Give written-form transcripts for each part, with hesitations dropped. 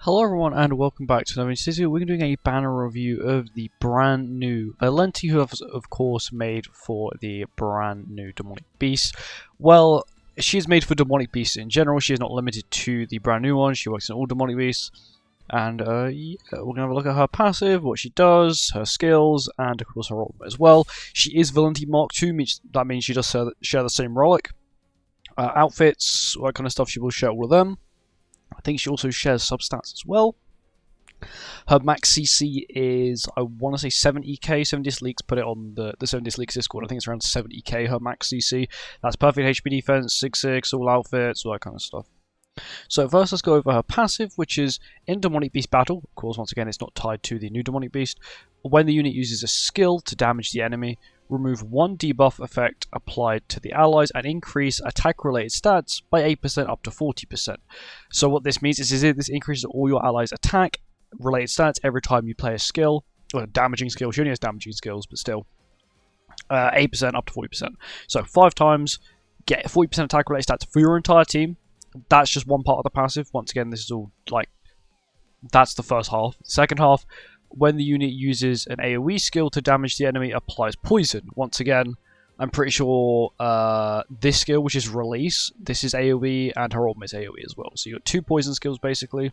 Hello everyone and welcome back to another video. We're doing a banner review of the brand new Valenti, who have of course made for the brand new Demonic Beast. Well, she is made for Demonic Beasts in general. She is not limited to the brand new one. She works in all Demonic Beasts. And yeah, we're going to have a look at her passive, what she does, her skills, and of course her ultimate as well. She is Valenti Mark II, that means she does share the same relic. Outfits, all that kind of stuff, she will share all of them. I think she also shares substats as well. Her max CC is, I want to say 70k. 70 Leaks put it on the 70 Leaks Discord. I think it's around 70k her max CC. That's perfect HP defense, 6/6, all outfits, all that kind of stuff. So first let's go over her passive, which is in Demonic Beast Battle. Of course, once again, it's not tied to the new Demonic Beast. When the unit uses a skill to damage the enemy, remove one debuff effect applied to the allies and increase attack-related stats by 8% up to 40%. So what this means is this increases all your allies' attack-related stats every time you play a skill, or a damaging skill. She only has damaging skills, but still. 8% up to 40%. So 5 times, get 40% attack-related stats for your entire team. That's just one part of the passive. Once again, this is all, like, that's the first half. Second half, when the unit uses an AoE skill to damage the enemy, applies poison. Once again, I'm pretty sure this skill, which is Release, this is AoE, and her ultimate is AoE as well. So you got 2 poison skills, basically.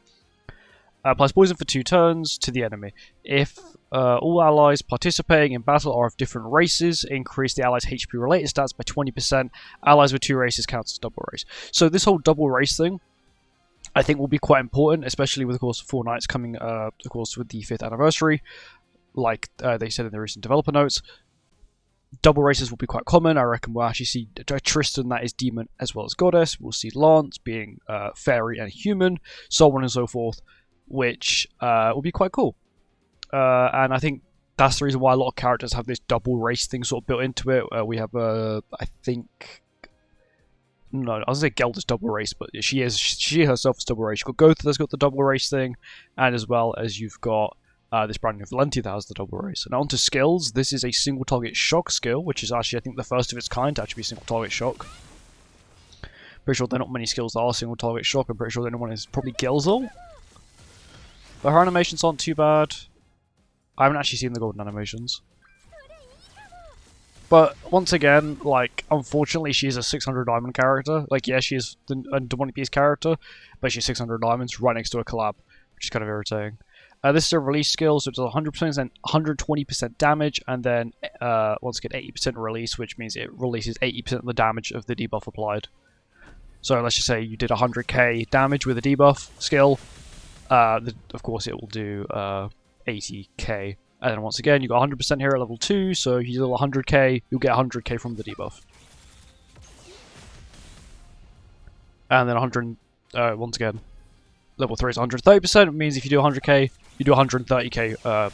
Applies poison for 2 turns to the enemy. If all allies participating in battle are of different races, increase the allies' HP-related stats by 20%. Allies with 2 races counts as double race. So this whole double race thing, I think will be quite important, especially with, of course, 4 Knights coming, of course, with the 5th anniversary. Like they said in the recent developer notes, double races will be quite common. I reckon we'll actually see Tristan that is demon as well as goddess. We'll see Lance being fairy and human, so on and so forth, which will be quite cool. And I think that's the reason why a lot of characters have this double race thing sort of built into it. We have, I think... No, I was going to say Gelder's double race, but she herself is double race. You've got Gotha that's got the double race thing, and as well as you've got this brand new Valenti that has the double race. And onto skills, this is a single target shock skill, which is actually, I think, the first of its kind to actually be single target shock. Pretty sure there are not many skills that are single target shock. I'm pretty sure the only one is probably Gilzel. But her animations aren't too bad. I haven't actually seen the golden animations. But once again, like, unfortunately, she is a 600 diamond character. Like, yeah, she is a Demonic Beast character, but she's 600 diamonds right next to a collab, which is kind of irritating. This is a release skill, so it does 100% and 120% damage, and then once again 80% release, which means it releases 80% of the damage of the debuff applied. So let's just say you did 100k damage with a debuff skill. Of course, it will do 80k. And then once again, you got 100% here at level 2, so if you do 100k, you'll get 100k from the debuff. And then 100, once again, level 3 is 130%, it means if you do 100k, you do 130k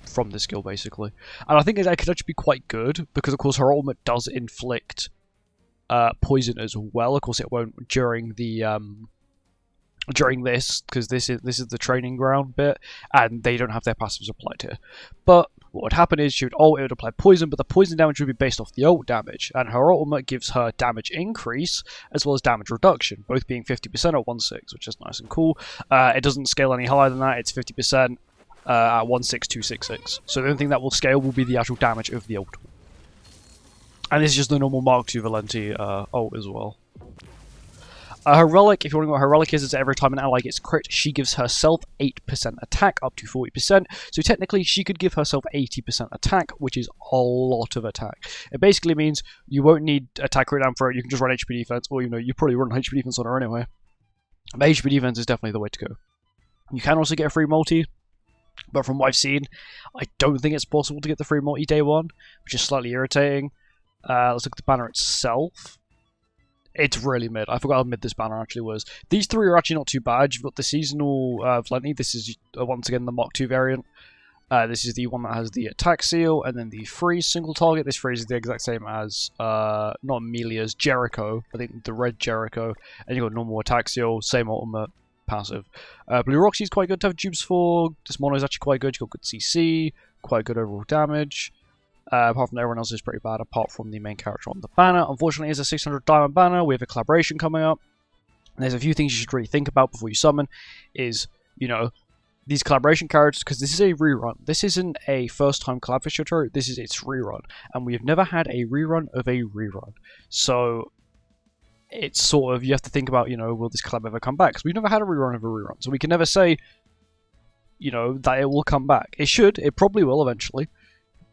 from this skill, basically. And I think that could actually be quite good, because of course her ultimate does inflict poison as well. Of course it won't during the... during this, because this is the training ground bit, and they don't have their passives applied here. But what would happen is she would ult, it would apply poison, but the poison damage would be based off the ult damage, and her ultimate gives her damage increase as well as damage reduction, both being 50% at 1/6, which is nice and cool. It doesn't scale any higher than that, it's 50% at 1/6, So the only thing that will scale will be the actual damage of the ult. And this is just the normal Mark II Valenti ult as well. Her relic, if you want to know what her relic is every time an ally gets crit, she gives herself 8% attack up to 40%. So technically, she could give herself 80% attack, which is a lot of attack. It basically means you won't need attack right down for it. You can just run HP defense, or you probably run HP defense on her anyway. But HP defense is definitely the way to go. You can also get a free multi, but from what I've seen, I don't think it's possible to get the free multi day 1, which is slightly irritating. Let's look at the banner itself. It's really mid. I forgot how mid this banner actually was. These 3 are actually not too bad. You've got the seasonal Valenti. This is once again the Mark II variant. This is the one that has the attack seal, and then the freeze single target. This freeze is the exact same as not Amelia's Jericho. I think the red Jericho. And you've got normal attack seal, same ultimate, passive. Blue Roxy's quite good to have dupes for. This mono is actually quite good. You've got good CC, quite good overall damage. Apart from that, everyone else is pretty bad, apart from the main character on the banner. Unfortunately, it's a 600 diamond banner. We have a collaboration coming up. And there's a few things you should really think about before you summon. you know, these collaboration characters, because this is a rerun. This isn't a first-time collab for Shotaro, this is its rerun. And we've never had a rerun of a rerun. So, it's sort of, you have to think about, you know, will this collab ever come back? Because we've never had a rerun of a rerun. So we can never say, you know, that it will come back. It should, it probably will eventually.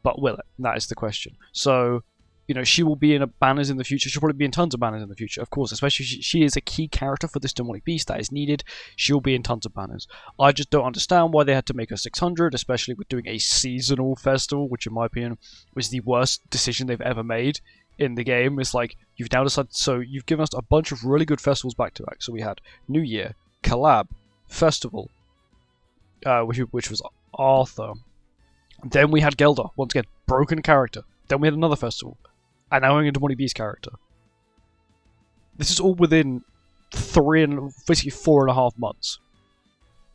But will it? That is the question. So, you know, she will be in banners in the future. She'll probably be in tons of banners in the future, of course. Especially she is a key character for this demonic beast that is needed. She'll be in tons of banners. I just don't understand why they had to make her 600, especially with doing a seasonal festival, which in my opinion was the worst decision they've ever made in the game. It's like, you've now decided, so you've given us a bunch of really good festivals back to back. So we had New Year, Collab, Festival, which was Arthur. Then we had Gelder, once again, broken character. Then we had another festival. And now we're into Demonic Beast character. This is all within basically 4.5 months.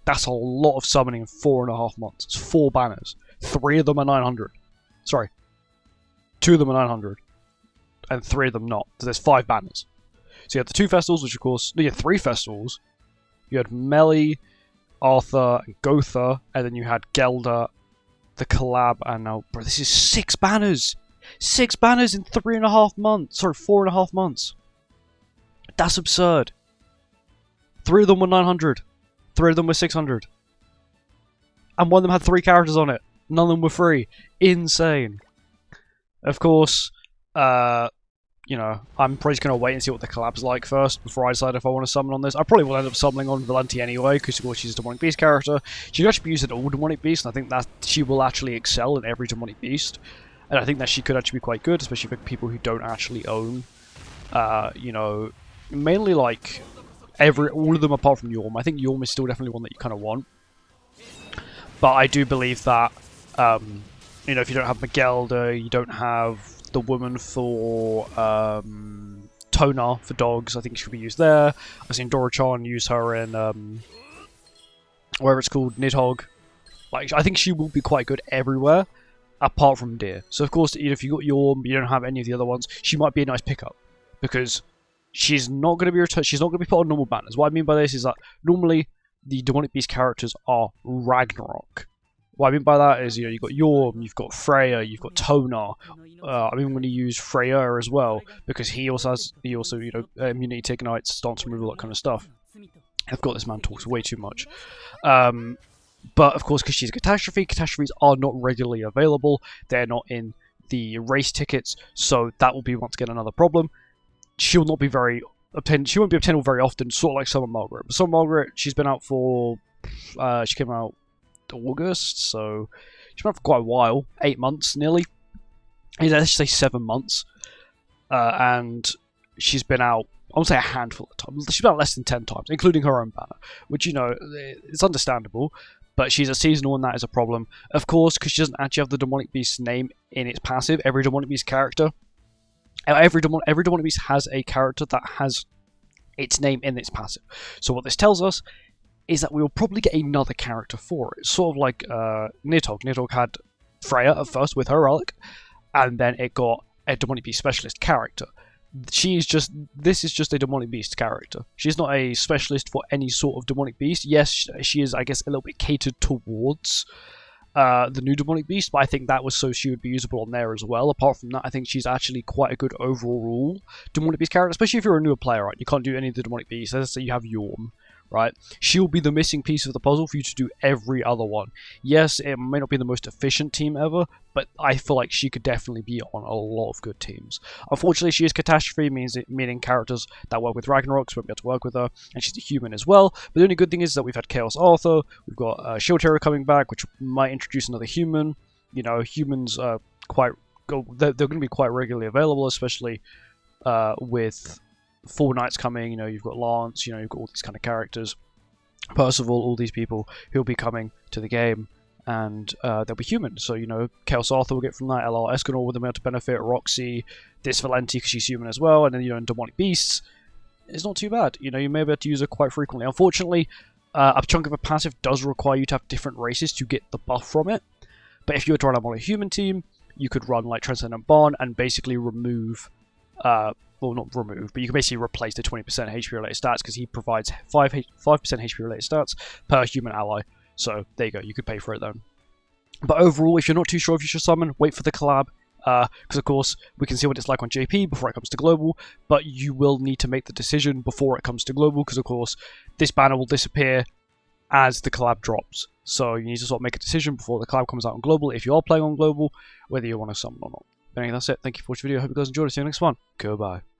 That's a lot of summoning in 4.5 months. It's 4 banners. 3 of them are 900. Sorry. 2 of them are 900. And 3 of them not. So there's 5 banners. So you had the 2 festivals, which of course... No, you had 3 festivals. You had Melly, Arthur, and Gotha. And then you had Gelder, the collab, and now... Bro, this is 6 banners! 6 banners in 3.5 months. Sorry, 4.5 months. That's absurd. 3 of them were 900. 3 of them were 600. And one of them had 3 characters on it. None of them were free. Insane. Of course, you know, I'm probably just going to wait and see what the collab's like first before I decide if I want to summon on this. I probably will end up summoning on Valenti anyway, because of course she's a Demonic Beast character. She can actually be used in all Demonic Beasts, and I think that she will actually excel in every Demonic Beast. And I think that she could actually be quite good, especially for people who don't actually own, you know, mainly like all of them apart from Yorm. I think Yorm is still definitely one that you kind of want. But I do believe that, you know, if you don't have Magelda, you don't have the woman for Tonar for dogs, I think she should be used there. I've seen Dora-chan use her in, wherever it's called, Nidhogg. Like, I think she will be quite good everywhere. Apart from Deer. So of course, if you got Yorm, you don't have any of the other ones, she might be a nice pickup. Because she's not going to be she's not going to be put on normal banners. What I mean by this is that normally the Demonic Beast characters are Ragnarok. What I mean by that is, you know, you've got Yorm, you've got Freya, you've got Tonar. I'm even going to use Freya as well, because he also, you know, immunity to ignites, stance removal, that kind of stuff. I've got this man talks way too much. But, of course, because she's a catastrophe, catastrophes are not regularly available. They're not in the race tickets, so that will be, once again, another problem. She'll not be she won't be obtainable very often, sort of like Summer Margaret. But Summer Margaret, she's been out for... she came out August, so... She's been out for quite a while. 8 months, nearly. Let's say 7 months. And she's been out, I won't say a handful of times. She's been out less than 10 times, including her own banner. Which, you know, it's understandable. But she's a seasonal and that is a problem. Of course, because she doesn't actually have the Demonic Beast's name in its passive. Every Demonic Beast character... Every Demonic Beast has a character that has its name in its passive. So what this tells us is that we will probably get another character for it. Sort of like Nidhogg. Nidhogg had Freya at first with her relic. And then it got a Demonic Beast specialist character. This is just a Demonic Beast character. She's not a specialist for any sort of Demonic Beast. Yes, she is, I guess, a little bit catered towards the new Demonic Beast, but I think that was so she would be usable on there as well. Apart from that, I think she's actually quite a good overall Demonic Beast character, especially if you're a newer player, right? You can't do any of the Demonic Beasts. Let's say you have Yorm, right? She'll be the missing piece of the puzzle for you to do every other one. Yes, it may not be the most efficient team ever, but I feel like she could definitely be on a lot of good teams. Unfortunately, she is Catastrophe, meaning characters that work with Ragnaroks won't be able to work with her, and she's a human as well. But the only good thing is that we've had Chaos Arthur, we've got Shield Hero coming back, which might introduce another human. You know, humans are they're going to be quite regularly available, especially with 4 Knights coming. You know, you've got Lance, you know, you've got all these kind of characters. Percival, all these people who'll be coming to the game. And they'll be human, so, you know, Chaos Arthur will get from that, LR Escanor will be able to benefit, Roxy, this Valenti because she's human as well, and then, you know, in Demonic Beasts, it's not too bad. You know, you may be able to use her quite frequently. Unfortunately, a chunk of a passive does require you to have different races to get the buff from it, but if you were to run on a human team, you could run, like, Transcendent Bond and basically remove, well, well, not remove, but you can basically replace the 20% HP related stats because he provides 5% HP related stats per human ally. So there you go, you could pay for it then. But overall, if you're not too sure if you should summon, wait for the collab. Because of course, we can see what it's like on JP before it comes to global, but you will need to make the decision before it comes to global, because of course, this banner will disappear as the collab drops. So you need to sort of make a decision before the collab comes out on global, if you are playing on global, whether you want to summon or not. But anyway, that's it. Thank you for watching the video. I hope you guys enjoyed it. See you next one. Goodbye.